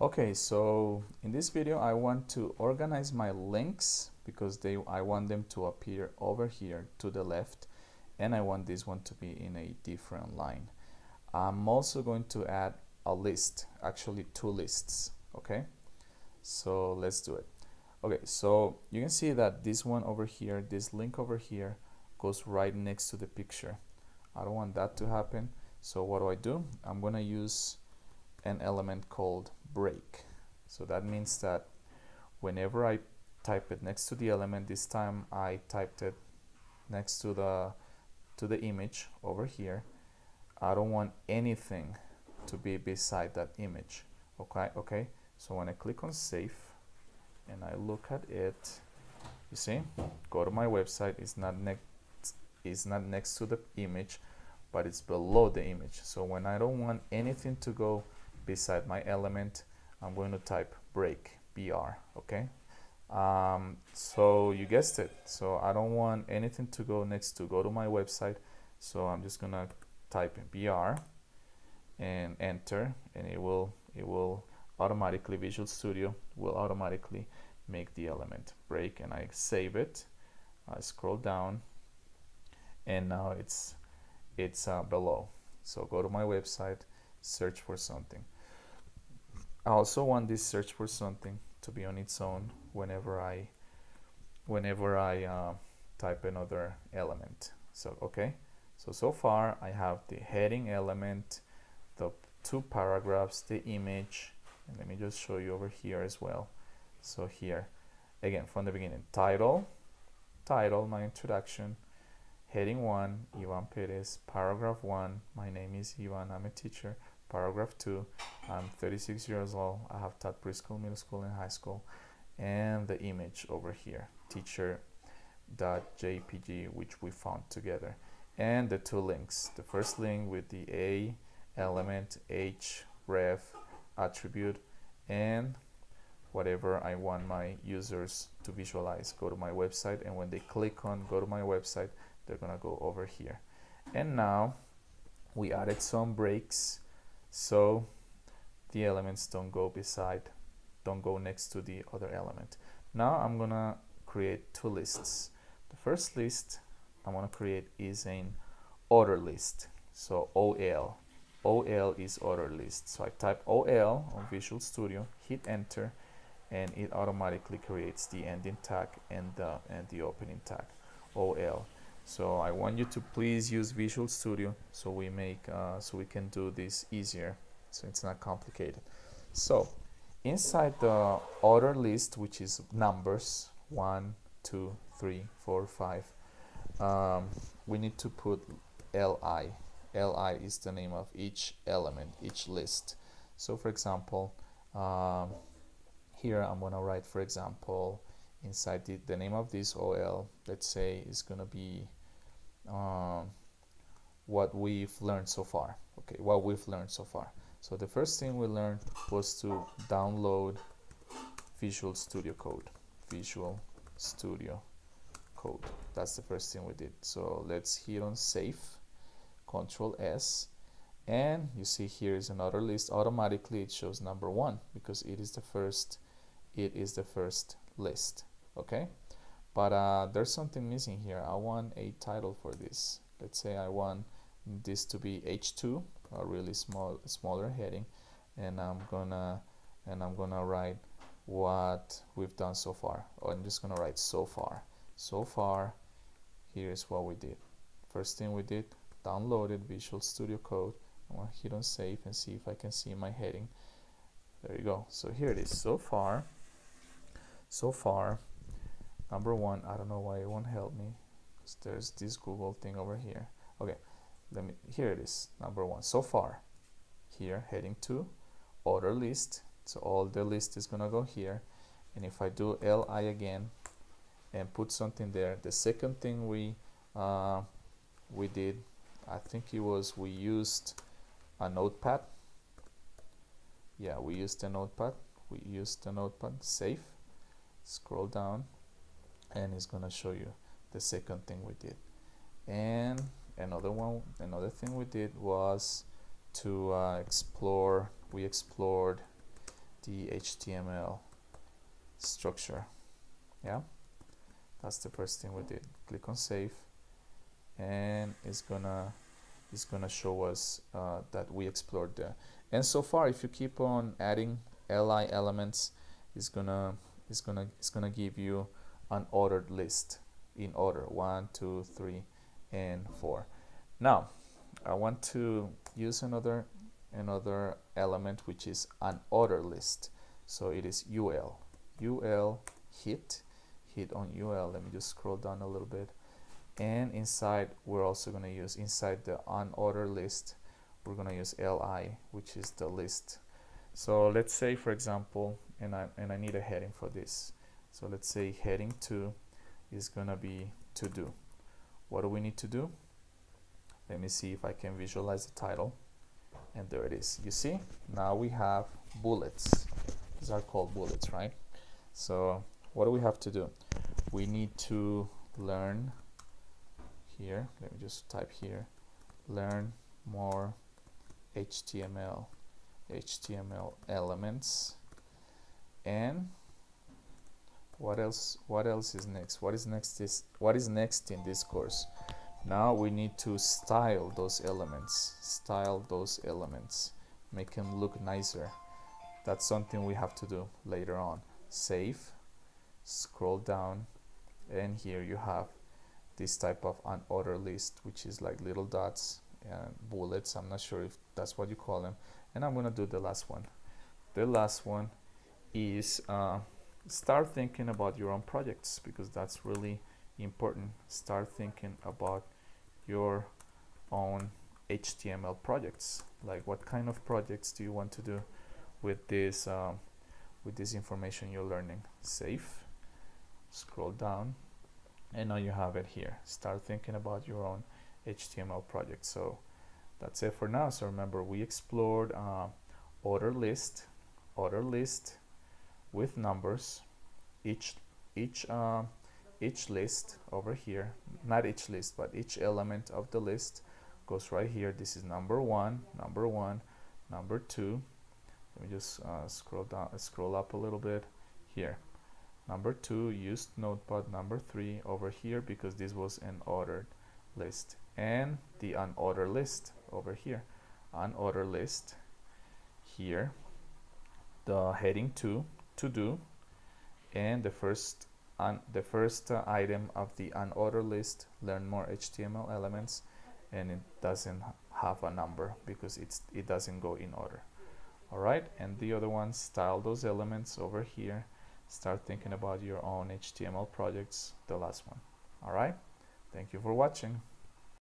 Okay, so in this video I want to organize my links because I want them to appear over here to the left, and I want this one to be in a different line. I'm also going to add a list, actually two lists. Okay, so let's do it. Okay, so you can see that this one over here, this link over here, goes right next to the picture. I don't want that to happen, so what do? I'm gonna use an element called break. So that means that whenever I type it next to the element, this time I typed it next to the image over here, I don't want anything to be beside that image. Okay, so when I click on save and I look at it, you see, go to my website, it's not next to the image, but it's below the image. So when I don't want anything to go beside my element, I'm going to type break, BR. Okay, so you guessed it, so I don't want anything to go next to go to my website, so I'm just gonna type in BR and enter, and it will automatically, Visual Studio will automatically make the element break, and I save it. I scroll down and now it's below. So go to my website, search for something. I also want this search for something to be on its own whenever I type another element. So okay, so far I have the heading element, the two paragraphs, the image, and let me just show you over here as well. So here again from the beginning, title, my introduction, heading 1, Ivan Perez, paragraph 1, my name is Ivan, I'm a teacher, paragraph 2, I'm 36 years old, I have taught preschool, middle school, and high school, and the image over here, teacher.jpg, which we found together, and the two links, the first link with the A element, H ref attribute, and whatever I want my users to visualize. Go to my website, and when they click on go to my website, they're gonna go over here. And now we added some breaks so the elements don't go next to the other element. Now I'm gonna create two lists. The first list I want to create is an order list. So OL is order list. So I type OL on Visual Studio, hit enter, and it automatically creates the ending tag and the opening tag, OL. So I want you to please use Visual Studio so we can do this easier, so it's not complicated. So inside the order list, which is numbers 1, 2, 3, 4, 5, we need to put LI. LI is the name of each element, each list. So for example, here I'm going to write, for example, inside the name of this OL, let's say is going to be what we've learned so far. Okay, what we've learned so far. So the first thing we learned was to download Visual Studio Code. Visual Studio Code. That's the first thing we did. So let's hit on save, Control S, and you see here is another list. Automatically it shows number 1 because it is the first list. Okay, but there's something missing here. I want a title for this. Let's say I want this to be H2, a really smaller heading, and I'm gonna write what we've done so far. I'm just gonna write so far. Here's what we did. First thing we did, downloaded Visual Studio Code. I'm gonna hit on save and see if I can see my heading. There you go. So here it is. So far, number 1. I don't know why it won't help me, because there's this Google thing over here. Okay, here it is, number 1. So far, here, heading 2, order list. So all the list is gonna go here. And if I do LI again and put something there, the second thing we did, I think it was we used a notepad. Yeah, we used a notepad. Save, scroll down, and it's gonna show you the second thing we did. And another thing we did was to we explored the HTML structure. Yeah, that's the first thing we did. Click on save, and it's gonna show us that we explored there. And so far, if you keep on adding li elements, it's gonna give you an ordered list in order 1, 2, 3, and 4. Now I want to use another element, which is an order list. So it is ul hit on ul. Let me just scroll down a little bit, and inside we're also going to use, inside the unordered list, we're going to use li, which is the list. So let's say, for example, and I need a heading for this. So let's say heading 2 is going to be to do. What do we need to do? Let me see if I can visualize the title, and there it is. You see, now we have bullets. These are called bullets, right? So what do we have to do? We need to learn here. Let me just type here, learn more HTML elements. And what else is next? What is next in this course? Now we need to style those elements, make them look nicer. That's something we have to do later on. Save, scroll down, and here you have this type of unordered list, which is like little dots and bullets. I'm not sure if that's what you call them. And I'm gonna do the last one. The last one is start thinking about your own projects, because that's really important. Start thinking about your own HTML projects. Like, what kind of projects do you want to do with this information you're learning? Save, scroll down, and now you have it here. Start thinking about your own HTML project. So that's it for now. So remember, we explored order list with numbers. Each list over here, not each list, but each element of the list goes right here. This is number one, number 2. Let me just scroll up a little bit here. Number 2, used notepad. Number 3 over here, because this was an ordered list, and the unordered list over here. Unordered list here, the heading 2, to do, and the first item of the unordered list, learn more HTML elements, and it doesn't have a number because it doesn't go in order. All right, and the other ones, style those elements over here. Start thinking about your own HTML projects, the last one. All right, thank you for watching.